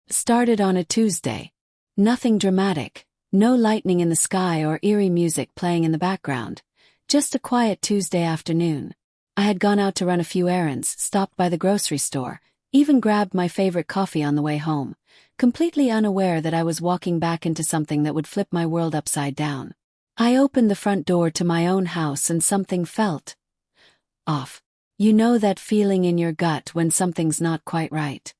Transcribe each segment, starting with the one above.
Started on a Tuesday. Nothing dramatic, no lightning in the sky or eerie music playing in the background. Just a quiet Tuesday afternoon. I had gone out to run a few errands, stopped by the grocery store, even grabbed my favorite coffee on the way home, completely unaware that I was walking back into something that would flip my world upside down. I opened the front door to my own house and something felt off. You know that feeling in your gut when something's not quite right.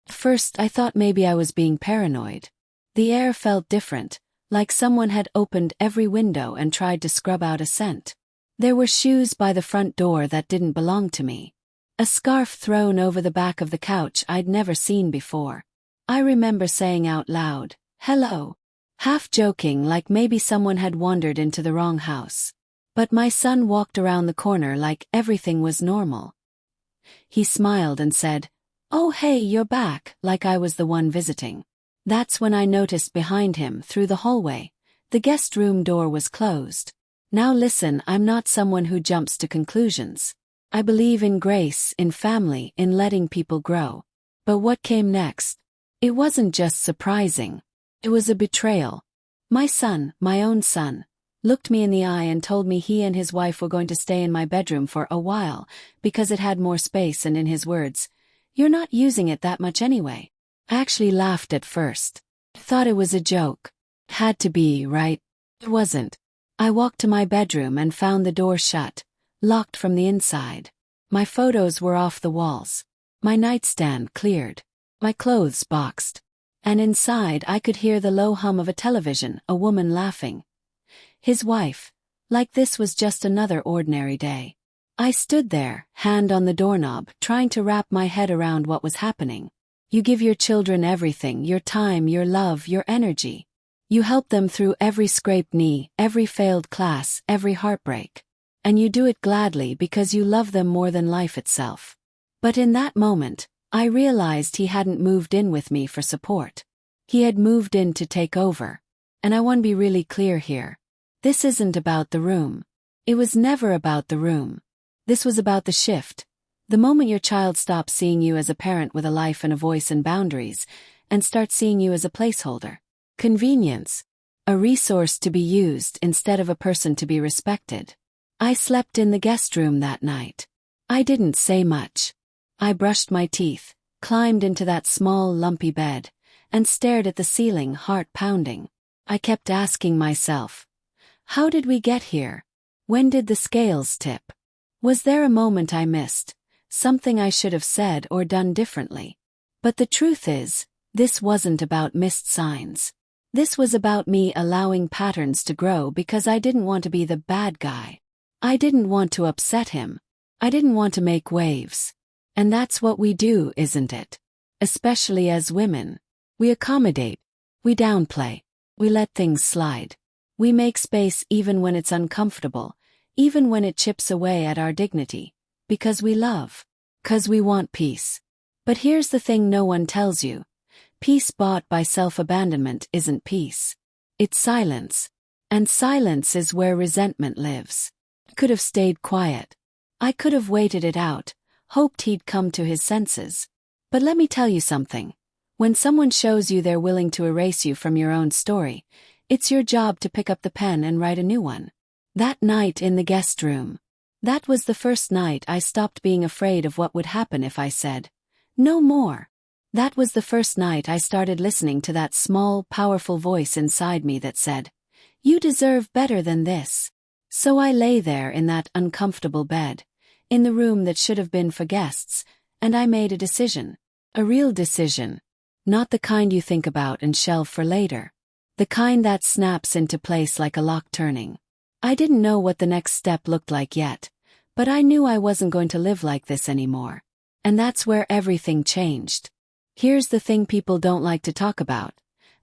First, I thought maybe I was being paranoid. The air felt different, like someone had opened every window and tried to scrub out a scent. There were shoes by the front door that didn't belong to me. A scarf thrown over the back of the couch I'd never seen before. I remember saying out loud, "Hello," half joking like maybe someone had wandered into the wrong house. But my son walked around the corner like everything was normal. He smiled and said, "Oh hey, you're back," like I was the one visiting. That's when I noticed behind him, through the hallway, the guest room door was closed. Now listen, I'm not someone who jumps to conclusions. I believe in grace, in family, in letting people grow. But what came next? It wasn't just surprising. It was a betrayal. My son, my own son, looked me in the eye and told me he and his wife were going to stay in my bedroom for a while because it had more space, and in his words, "You're not using it that much anyway." I actually laughed at first. Thought it was a joke. Had to be, right? It wasn't. I walked to my bedroom and found the door shut, locked from the inside. My photos were off the walls. My nightstand cleared. My clothes boxed. And inside I could hear the low hum of a television, a woman laughing. His wife. Like this was just another ordinary day. I stood there, hand on the doorknob, trying to wrap my head around what was happening. You give your children everything, your time, your love, your energy. You help them through every scraped knee, every failed class, every heartbreak. And you do it gladly because you love them more than life itself. But in that moment, I realized he hadn't moved in with me for support. He had moved in to take over. And I want to be really clear here. This isn't about the room. It was never about the room. This was about the shift. The moment your child stops seeing you as a parent with a life and a voice and boundaries, and starts seeing you as a placeholder. Convenience. A resource to be used instead of a person to be respected. I slept in the guest room that night. I didn't say much. I brushed my teeth, climbed into that small lumpy bed, and stared at the ceiling, heart pounding. I kept asking myself, how did we get here? When did the scales tip? Was there a moment I missed? Something I should have said or done differently? But the truth is, this wasn't about missed signs. This was about me allowing patterns to grow because I didn't want to be the bad guy. I didn't want to upset him. I didn't want to make waves. And that's what we do, isn't it? Especially as women. We accommodate. We downplay. We let things slide. We make space even when it's uncomfortable, even when it chips away at our dignity. Because we love. 'Cause we want peace. But here's the thing no one tells you. Peace bought by self-abandonment isn't peace. It's silence. And silence is where resentment lives. I could have stayed quiet. I could have waited it out, hoped he'd come to his senses. But let me tell you something. When someone shows you they're willing to erase you from your own story, it's your job to pick up the pen and write a new one. That night in the guest room. That was the first night I stopped being afraid of what would happen if I said, "No more." That was the first night I started listening to that small, powerful voice inside me that said, "You deserve better than this." So I lay there in that uncomfortable bed, in the room that should have been for guests, and I made a decision. A real decision. Not the kind you think about and shelve for later. The kind that snaps into place like a lock turning. I didn't know what the next step looked like yet, but I knew I wasn't going to live like this anymore. And that's where everything changed. Here's the thing people don't like to talk about,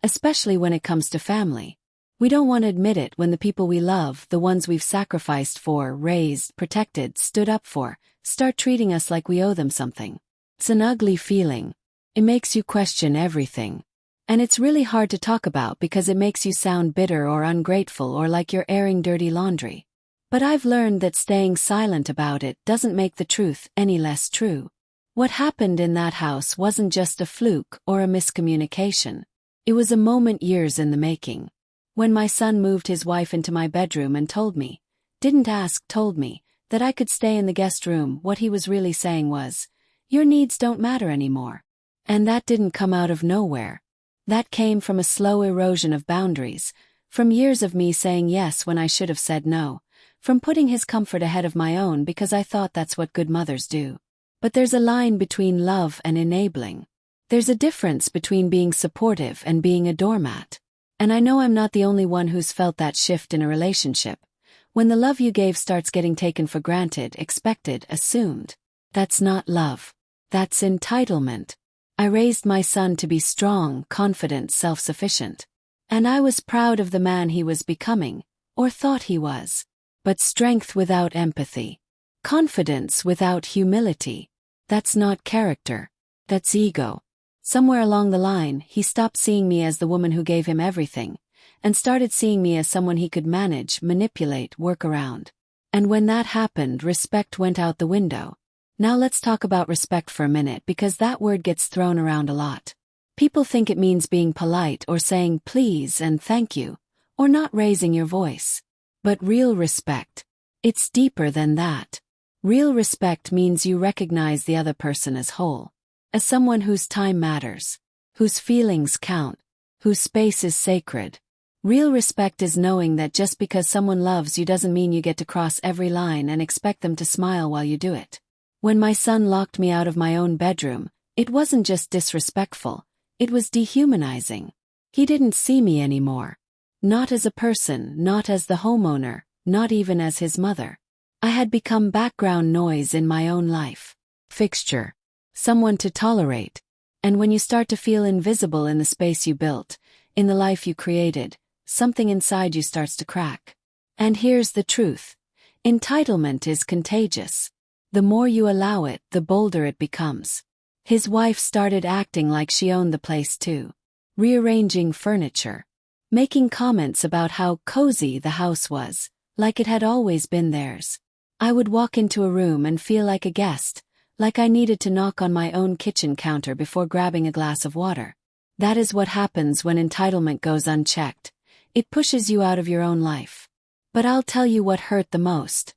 especially when it comes to family. We don't want to admit it when the people we love, the ones we've sacrificed for, raised, protected, stood up for, start treating us like we owe them something. It's an ugly feeling. It makes you question everything. And it's really hard to talk about because it makes you sound bitter or ungrateful or like you're airing dirty laundry. But I've learned that staying silent about it doesn't make the truth any less true. What happened in that house wasn't just a fluke or a miscommunication. It was a moment years in the making. When my son moved his wife into my bedroom and told me, didn't ask, told me, that I could stay in the guest room, what he was really saying was, "Your needs don't matter anymore." And that didn't come out of nowhere. That came from a slow erosion of boundaries, from years of me saying yes when I should have said no, from putting his comfort ahead of my own because I thought that's what good mothers do. But there's a line between love and enabling. There's a difference between being supportive and being a doormat. And I know I'm not the only one who's felt that shift in a relationship. When the love you gave starts getting taken for granted, expected, assumed. That's not love. That's entitlement. I raised my son to be strong, confident, self-sufficient. And I was proud of the man he was becoming, or thought he was. But strength without empathy. Confidence without humility. That's not character. That's ego. Somewhere along the line, he stopped seeing me as the woman who gave him everything, and started seeing me as someone he could manage, manipulate, work around. And when that happened, respect went out the window. Now let's talk about respect for a minute because that word gets thrown around a lot. People think it means being polite or saying please and thank you, or not raising your voice. But real respect, it's deeper than that. Real respect means you recognize the other person as whole, as someone whose time matters, whose feelings count, whose space is sacred. Real respect is knowing that just because someone loves you doesn't mean you get to cross every line and expect them to smile while you do it. When my son locked me out of my own bedroom, it wasn't just disrespectful, it was dehumanizing. He didn't see me anymore. Not as a person, not as the homeowner, not even as his mother. I had become background noise in my own life. Fixture. Someone to tolerate. And when you start to feel invisible in the space you built, in the life you created, something inside you starts to crack. And here's the truth. Entitlement is contagious. The more you allow it, the bolder it becomes. His wife started acting like she owned the place too. Rearranging furniture. Making comments about how cozy the house was, like it had always been theirs. I would walk into a room and feel like a guest, like I needed to knock on my own kitchen counter before grabbing a glass of water. That is what happens when entitlement goes unchecked. It pushes you out of your own life. But I'll tell you what hurt the most.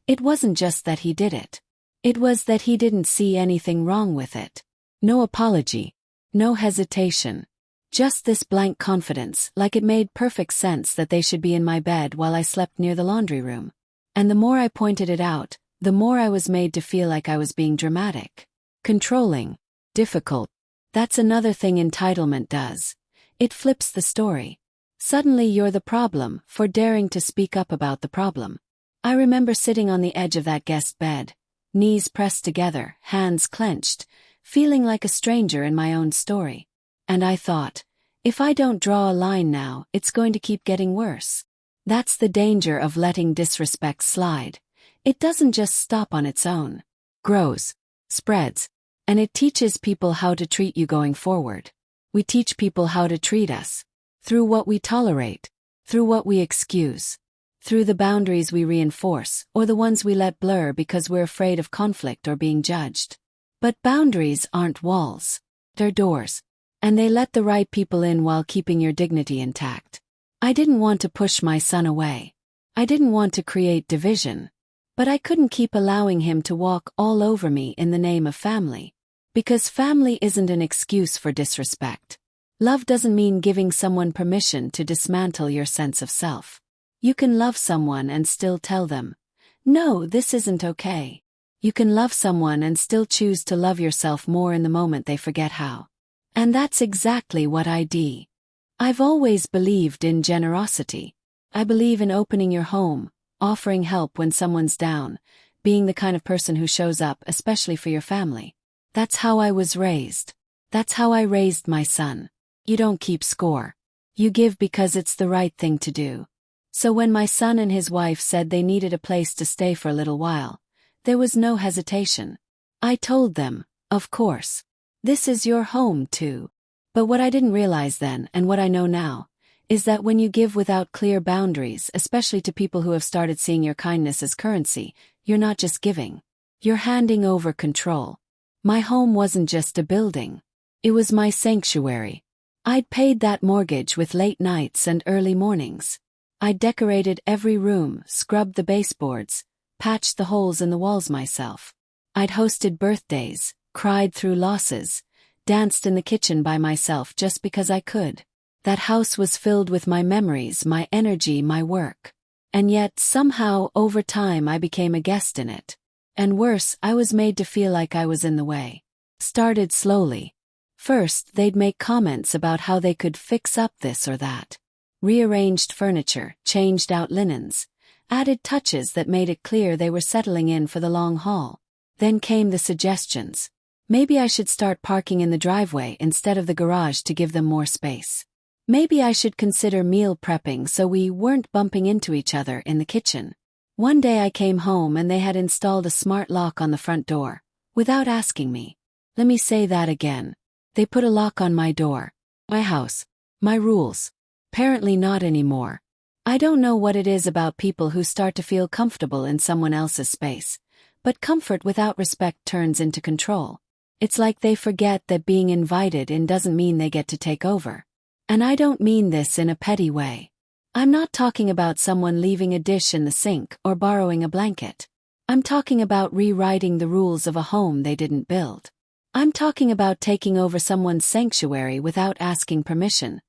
It wasn't just that he did it. It was that he didn't see anything wrong with it. No apology. No hesitation. Just this blank confidence, like it made perfect sense that they should be in my bed while I slept near the laundry room. And the more I pointed it out, the more I was made to feel like I was being dramatic, controlling, difficult. That's another thing entitlement does. It flips the story. Suddenly you're the problem for daring to speak up about the problem. I remember sitting on the edge of that guest bed, knees pressed together, hands clenched, feeling like a stranger in my own story. And I thought, if I don't draw a line now, it's going to keep getting worse. That's the danger of letting disrespect slide. It doesn't just stop on its own. Grows, spreads, and it teaches people how to treat you going forward. We teach people how to treat us. Through what we tolerate. Through what we excuse. Through the boundaries we reinforce, or the ones we let blur because we're afraid of conflict or being judged. But boundaries aren't walls. They're doors. And they let the right people in while keeping your dignity intact. I didn't want to push my son away. I didn't want to create division. But I couldn't keep allowing him to walk all over me in the name of family. Because family isn't an excuse for disrespect. Love doesn't mean giving someone permission to dismantle your sense of self. You can love someone and still tell them, no, this isn't okay. You can love someone and still choose to love yourself more in the moment they forget how. And that's exactly what I do. I've always believed in generosity. I believe in opening your home, offering help when someone's down, being the kind of person who shows up, especially for your family. That's how I was raised. That's how I raised my son. You don't keep score. You give because it's the right thing to do. So when my son and his wife said they needed a place to stay for a little while, there was no hesitation. I told them, of course. This is your home too. But what I didn't realize then, and what I know now, is that when you give without clear boundaries, especially to people who have started seeing your kindness as currency, you're not just giving. You're handing over control. My home wasn't just a building. It was my sanctuary. I'd paid that mortgage with late nights and early mornings. I'd decorated every room, scrubbed the baseboards, patched the holes in the walls myself. I'd hosted birthdays, cried through losses, danced in the kitchen by myself just because I could. That house was filled with my memories, my energy, my work. And yet, somehow, over time I became a guest in it. And worse, I was made to feel like I was in the way. Started slowly. First, they'd make comments about how they could fix up this or that. Rearranged furniture, changed out linens, added touches that made it clear they were settling in for the long haul. Then came the suggestions. Maybe I should start parking in the driveway instead of the garage to give them more space. Maybe I should consider meal prepping so we weren't bumping into each other in the kitchen. One day I came home and they had installed a smart lock on the front door, without asking me. Let me say that again. They put a lock on my door. My house. My rules. Apparently not anymore. I don't know what it is about people who start to feel comfortable in someone else's space, but comfort without respect turns into control. It's like they forget that being invited in doesn't mean they get to take over. And I don't mean this in a petty way. I'm not talking about someone leaving a dish in the sink or borrowing a blanket. I'm talking about rewriting the rules of a home they didn't build. I'm talking about taking over someone's sanctuary without asking permission,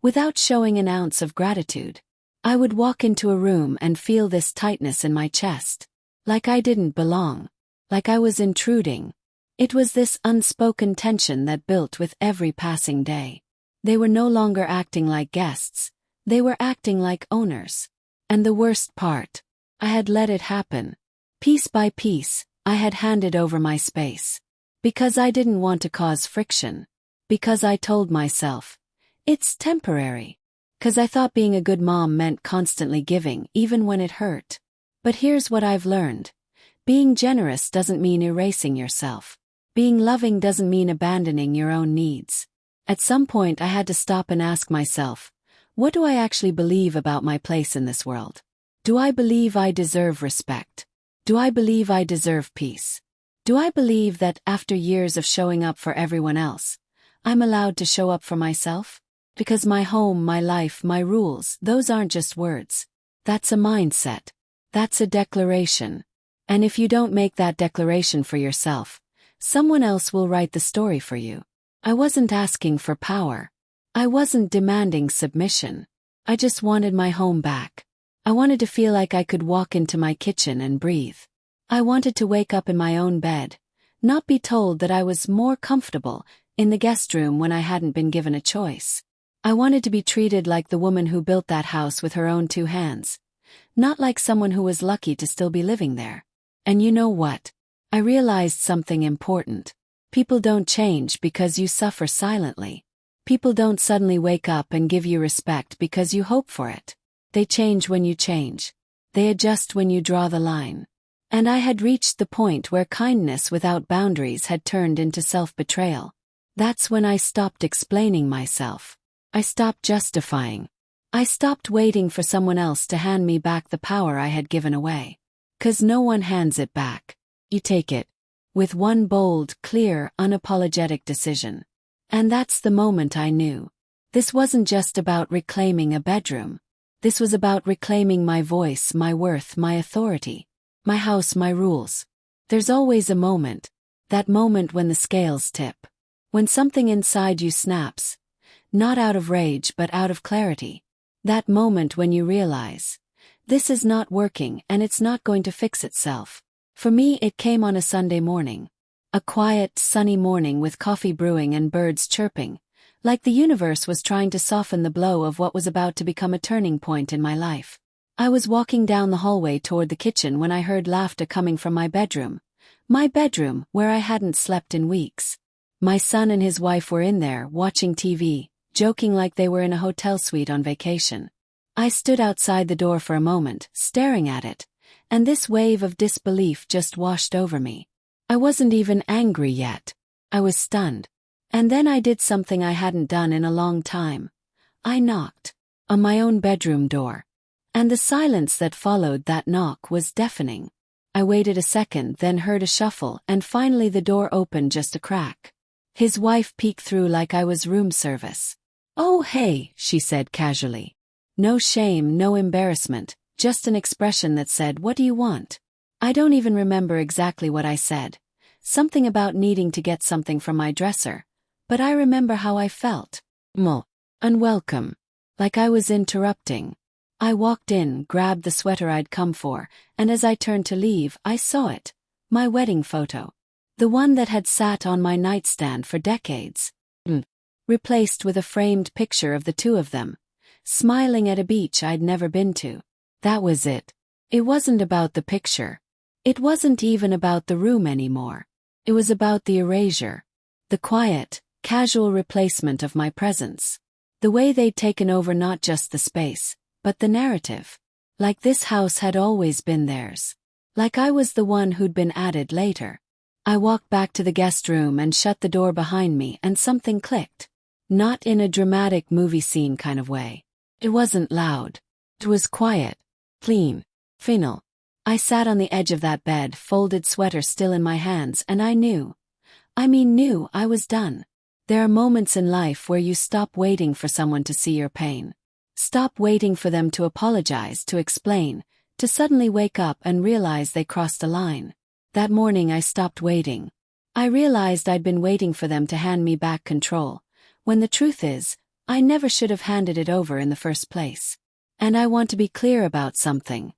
without showing an ounce of gratitude. I would walk into a room and feel this tightness in my chest. Like I didn't belong. Like I was intruding. It was this unspoken tension that built with every passing day. They were no longer acting like guests. They were acting like owners. And the worst part, I had let it happen. Piece by piece, I had handed over my space. Because I didn't want to cause friction. Because I told myself, it's temporary. Because I thought being a good mom meant constantly giving, even when it hurt. But here's what I've learned. Being generous doesn't mean erasing yourself. Being loving doesn't mean abandoning your own needs. At some point I had to stop and ask myself, what do I actually believe about my place in this world? Do I believe I deserve respect? Do I believe I deserve peace? Do I believe that after years of showing up for everyone else, I'm allowed to show up for myself? Because my home, my life, my rules, those aren't just words. That's a mindset. That's a declaration. And if you don't make that declaration for yourself, someone else will write the story for you. I wasn't asking for power. I wasn't demanding submission. I just wanted my home back. I wanted to feel like I could walk into my kitchen and breathe. I wanted to wake up in my own bed, not be told that I was more comfortable in the guest room when I hadn't been given a choice. I wanted to be treated like the woman who built that house with her own two hands, not like someone who was lucky to still be living there. And you know what? I realized something important. People don't change because you suffer silently. People don't suddenly wake up and give you respect because you hope for it. They change when you change. They adjust when you draw the line. And I had reached the point where kindness without boundaries had turned into self-betrayal. That's when I stopped explaining myself. I stopped justifying. I stopped waiting for someone else to hand me back the power I had given away. 'Cause no one hands it back. You take it. With one bold, clear, unapologetic decision. And that's the moment I knew. This wasn't just about reclaiming a bedroom. This was about reclaiming my voice, my worth, my authority. My house, my rules. There's always a moment. That moment when the scales tip. When something inside you snaps. Not out of rage but out of clarity. That moment when you realize, this is not working and it's not going to fix itself. For me it came on a Sunday morning. A quiet, sunny morning with coffee brewing and birds chirping, like the universe was trying to soften the blow of what was about to become a turning point in my life. I was walking down the hallway toward the kitchen when I heard laughter coming from my bedroom. My bedroom, where I hadn't slept in weeks. My son and his wife were in there, watching TV, joking like they were in a hotel suite on vacation. I stood outside the door for a moment, staring at it, and this wave of disbelief just washed over me. I wasn't even angry yet. I was stunned. And then I did something I hadn't done in a long time. I knocked on my own bedroom door. And the silence that followed that knock was deafening. I waited a second, then heard a shuffle, and finally the door opened just a crack. His wife peeked through like I was room service. "Oh hey," she said casually. No shame, no embarrassment, just an expression that said, "What do you want?" I don't even remember exactly what I said. Something about needing to get something from my dresser. But I remember how I felt. Unwelcome. Like I was interrupting. I walked in, grabbed the sweater I'd come for, and as I turned to leave, I saw it. My wedding photo. The one that had sat on my nightstand for decades. Replaced with a framed picture of the two of them, smiling at a beach I'd never been to. That was it. It wasn't about the picture. It wasn't even about the room anymore. It was about the erasure. The quiet, casual replacement of my presence. The way they'd taken over not just the space, but the narrative. Like this house had always been theirs. Like I was the one who'd been added later. I walked back to the guest room and shut the door behind me, and something clicked. Not in a dramatic movie scene kind of way. It wasn't loud. It was quiet. Clean. Final. I sat on the edge of that bed, folded sweater still in my hands, and I knew I was done. There are moments in life where you stop waiting for someone to see your pain. Stop waiting for them to apologize, to explain, to suddenly wake up and realize they crossed a line. That morning I stopped waiting. I realized I'd been waiting for them to hand me back control, when the truth is, I never should have handed it over in the first place. And I want to be clear about something.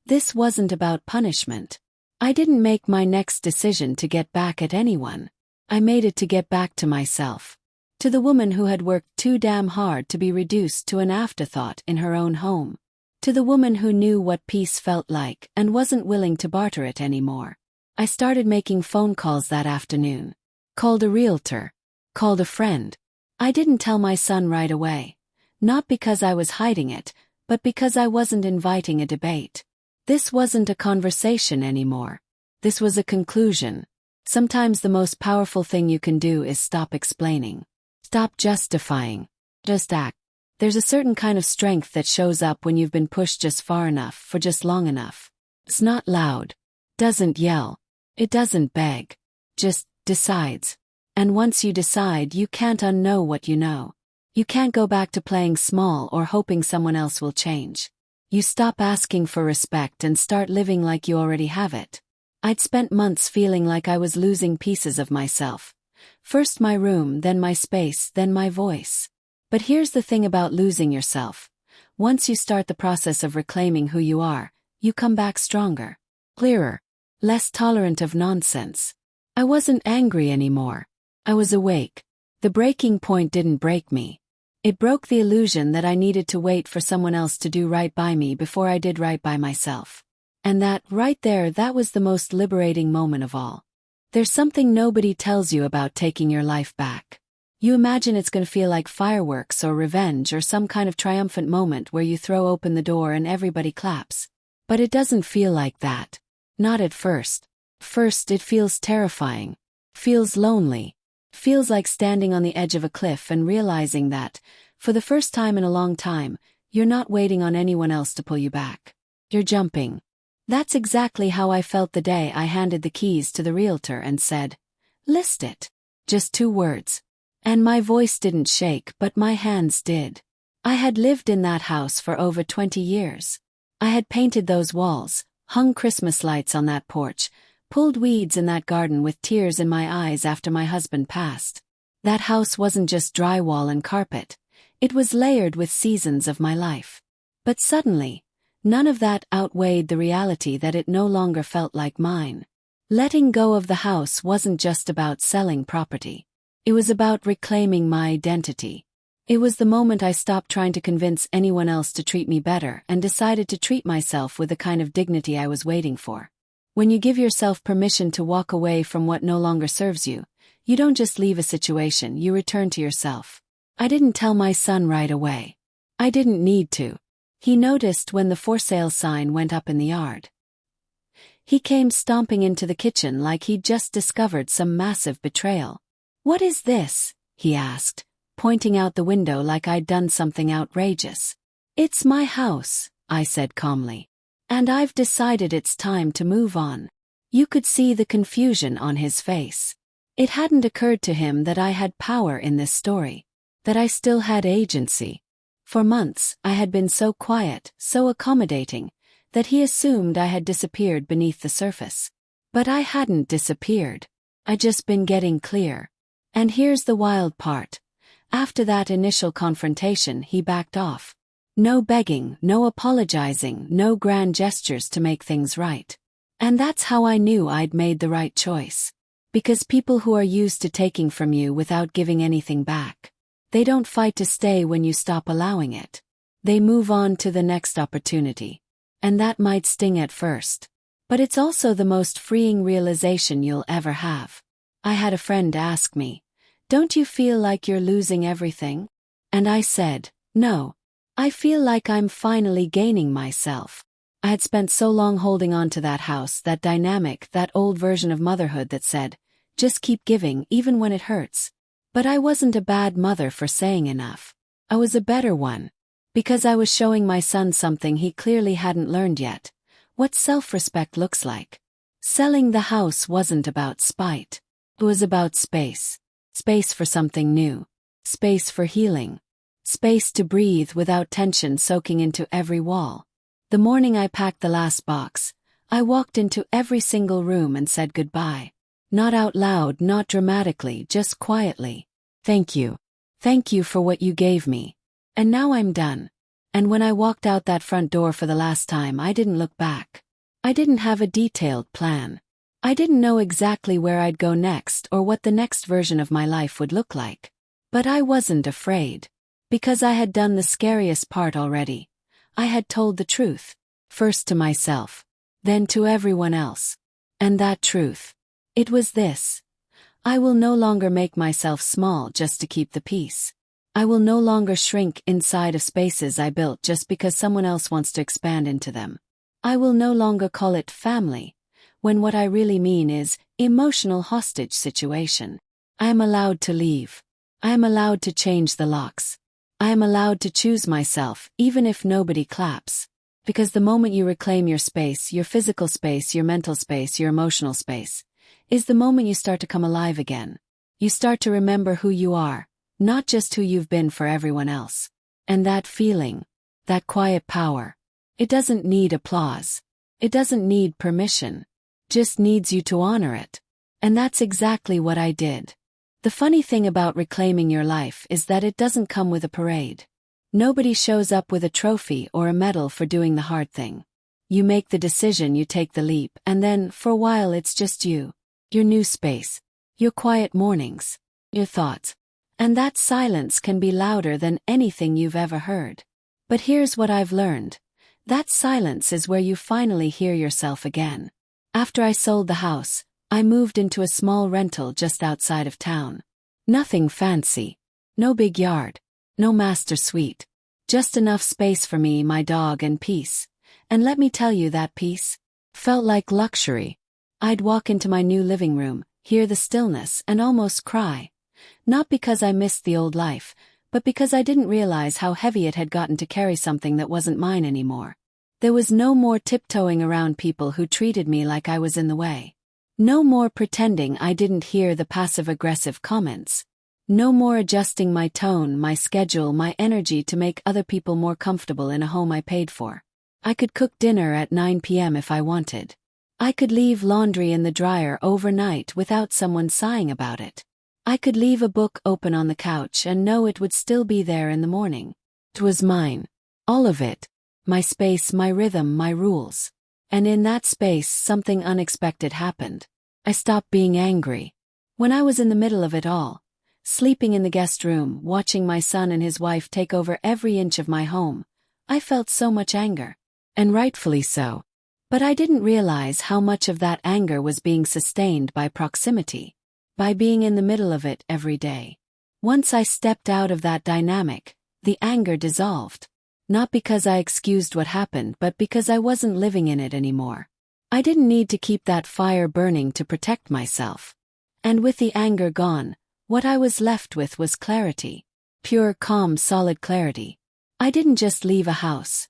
This wasn't about punishment. I didn't make my next decision to get back at anyone. I made it to get back to myself. To the woman who had worked too damn hard to be reduced to an afterthought in her own home. To the woman who knew what peace felt like and wasn't willing to barter it anymore. I started making phone calls that afternoon. Called a realtor. Called a friend. I didn't tell my son right away. Not because I was hiding it, but because I wasn't inviting a debate. This wasn't a conversation anymore. This was a conclusion. Sometimes the most powerful thing you can do is stop explaining. Stop justifying. Just act. There's a certain kind of strength that shows up when you've been pushed just far enough for just long enough. It's not loud. Doesn't yell. It doesn't beg. Just decides. And once you decide, you can't unknow what you know. You can't go back to playing small or hoping someone else will change. You stop asking for respect and start living like you already have it. I'd spent months feeling like I was losing pieces of myself. First my room, then my space, then my voice. But here's the thing about losing yourself. Once you start the process of reclaiming who you are, you come back stronger, clearer, less tolerant of nonsense. I wasn't angry anymore. I was awake. The breaking point didn't break me. It broke the illusion that I needed to wait for someone else to do right by me before I did right by myself. And that, right there, that was the most liberating moment of all. There's something nobody tells you about taking your life back. You imagine it's going to feel like fireworks or revenge or some kind of triumphant moment where you throw open the door and everybody claps. But it doesn't feel like that. Not at first. First, it feels terrifying. Feels lonely. Feels like standing on the edge of a cliff and realizing that, for the first time in a long time, you're not waiting on anyone else to pull you back. You're jumping. That's exactly how I felt the day I handed the keys to the realtor and said, "List it." Just 2 words. And my voice didn't shake, but my hands did. I had lived in that house for over 20 years. I had painted those walls, hung Christmas lights on that porch, pulled weeds in that garden with tears in my eyes after my husband passed. That house wasn't just drywall and carpet. It was layered with seasons of my life. But suddenly, none of that outweighed the reality that it no longer felt like mine. Letting go of the house wasn't just about selling property. It was about reclaiming my identity. It was the moment I stopped trying to convince anyone else to treat me better and decided to treat myself with the kind of dignity I was waiting for. When you give yourself permission to walk away from what no longer serves you, you don't just leave a situation, you return to yourself. I didn't tell my son right away. I didn't need to. He noticed when the for sale sign went up in the yard. He came stomping into the kitchen like he'd just discovered some massive betrayal. "What is this?" he asked, pointing out the window like I'd done something outrageous. "It's my house," I said calmly. And I've decided it's time to move on." You could see the confusion on his face. It hadn't occurred to him that I had power in this story, that I still had agency. For months, I had been so quiet, so accommodating, that he assumed I had disappeared beneath the surface. But I hadn't disappeared. I'd just been getting clear. And here's the wild part. After that initial confrontation, he backed off. No begging, no apologizing, no grand gestures to make things right. And that's how I knew I'd made the right choice. Because people who are used to taking from you without giving anything back, they don't fight to stay when you stop allowing it. They move on to the next opportunity. And that might sting at first. But it's also the most freeing realization you'll ever have. I had a friend ask me, "Don't you feel like you're losing everything?" And I said, "No. I feel like I'm finally gaining myself." I had spent so long holding on to that house, that dynamic, that old version of motherhood that said, "Just keep giving even when it hurts." But I wasn't a bad mother for saying enough. I was a better one. Because I was showing my son something he clearly hadn't learned yet. What self-respect looks like. Selling the house wasn't about spite. It was about space. Space for something new. Space for healing. Space to breathe without tension soaking into every wall. The morning I packed the last box, I walked into every single room and said goodbye. Not out loud, not dramatically, just quietly. "Thank you. Thank you for what you gave me. And now I'm done." And when I walked out that front door for the last time, I didn't look back. I didn't have a detailed plan. I didn't know exactly where I'd go next or what the next version of my life would look like. But I wasn't afraid. Because I had done the scariest part already. I had told the truth. First to myself. Then to everyone else. And that truth. It was this. I will no longer make myself small just to keep the peace. I will no longer shrink inside of spaces I built just because someone else wants to expand into them. I will no longer call it family, when what I really mean is emotional hostage situation. I am allowed to leave. I am allowed to change the locks. I am allowed to choose myself, even if nobody claps. Because the moment you reclaim your space, your physical space, your mental space, your emotional space, is the moment you start to come alive again. You start to remember who you are, not just who you've been for everyone else. And that feeling, that quiet power, it doesn't need applause. It doesn't need permission. Just needs you to honor it. And that's exactly what I did. The funny thing about reclaiming your life is that it doesn't come with a parade. Nobody shows up with a trophy or a medal for doing the hard thing. You make the decision, you take the leap, and then, for a while, it's just you. Your new space. Your quiet mornings. Your thoughts. And that silence can be louder than anything you've ever heard. But here's what I've learned. That silence is where you finally hear yourself again. After I sold the house, I moved into a small rental just outside of town. Nothing fancy. No big yard. No master suite. Just enough space for me, my dog, and peace. And let me tell you, that peace felt like luxury. I'd walk into my new living room, hear the stillness, and almost cry. Not because I missed the old life, but because I didn't realize how heavy it had gotten to carry something that wasn't mine anymore. There was no more tiptoeing around people who treated me like I was in the way. No more pretending I didn't hear the passive-aggressive comments. No more adjusting my tone, my schedule, my energy to make other people more comfortable in a home I paid for. I could cook dinner at 9 p.m. if I wanted. I could leave laundry in the dryer overnight without someone sighing about it. I could leave a book open on the couch and know it would still be there in the morning. It was mine. All of it. My space, my rhythm, my rules. And in that space, something unexpected happened. I stopped being angry. When I was in the middle of it all, sleeping in the guest room, watching my son and his wife take over every inch of my home, I felt so much anger. And rightfully so. But I didn't realize how much of that anger was being sustained by proximity, by being in the middle of it every day. Once I stepped out of that dynamic, the anger dissolved. Not because I excused what happened, but because I wasn't living in it anymore. I didn't need to keep that fire burning to protect myself. And with the anger gone, what I was left with was clarity. Pure, calm, solid clarity. I didn't just leave a house.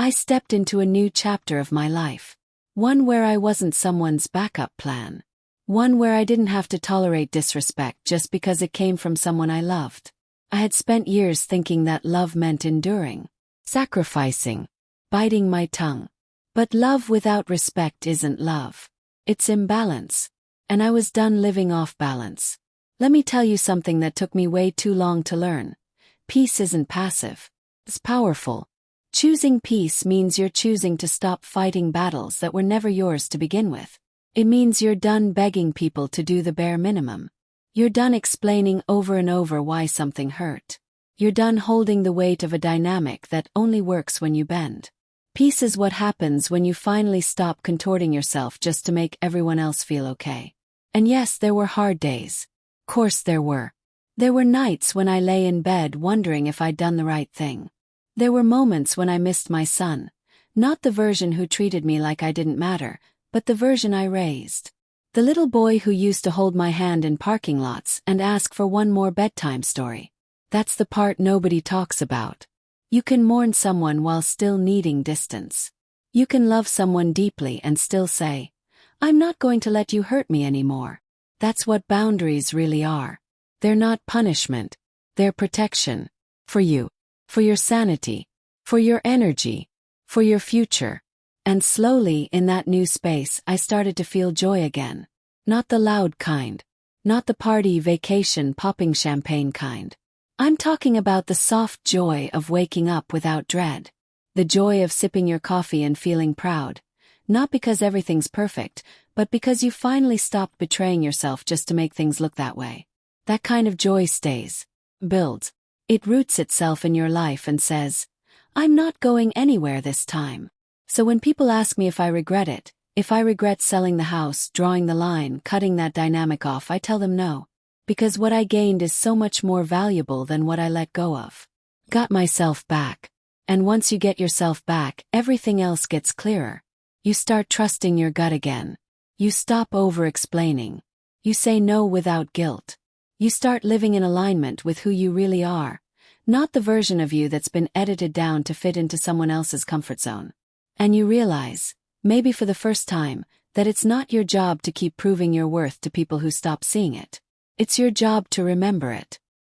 I stepped into a new chapter of my life. One where I wasn't someone's backup plan. One where I didn't have to tolerate disrespect just because it came from someone I loved. I had spent years thinking that love meant enduring, sacrificing, biting my tongue. But love without respect isn't love. It's imbalance. And I was done living off balance. Let me tell you something that took me way too long to learn. Peace isn't passive. It's powerful. Choosing peace means you're choosing to stop fighting battles that were never yours to begin with. It means you're done begging people to do the bare minimum. You're done explaining over and over why something hurt. You're done holding the weight of a dynamic that only works when you bend. Peace is what happens when you finally stop contorting yourself just to make everyone else feel okay. And yes, there were hard days. Course there were. There were nights when I lay in bed wondering if I'd done the right thing. There were moments when I missed my son, not the version who treated me like I didn't matter, but the version I raised. The little boy who used to hold my hand in parking lots and ask for one more bedtime story. That's the part nobody talks about. You can mourn someone while still needing distance. You can love someone deeply and still say, I'm not going to let you hurt me anymore. That's what boundaries really are. They're not punishment. They're protection. For you. For your sanity, for your energy, for your future. And slowly, in that new space, I started to feel joy again. Not the loud kind. Not the party, vacation, popping champagne kind. I'm talking about the soft joy of waking up without dread. The joy of sipping your coffee and feeling proud. Not because everything's perfect, but because you finally stopped betraying yourself just to make things look that way. That kind of joy stays. Builds. It roots itself in your life and says, I'm not going anywhere this time. So when people ask me if I regret it, if I regret selling the house, drawing the line, cutting that dynamic off, I tell them no. Because what I gained is so much more valuable than what I let go of. Got myself back. And once you get yourself back, everything else gets clearer. You start trusting your gut again. You stop over-explaining. You say no without guilt. You start living in alignment with who you really are, not the version of you that's been edited down to fit into someone else's comfort zone. And you realize, maybe for the first time, that it's not your job to keep proving your worth to people who stop seeing it. It's your job to remember it.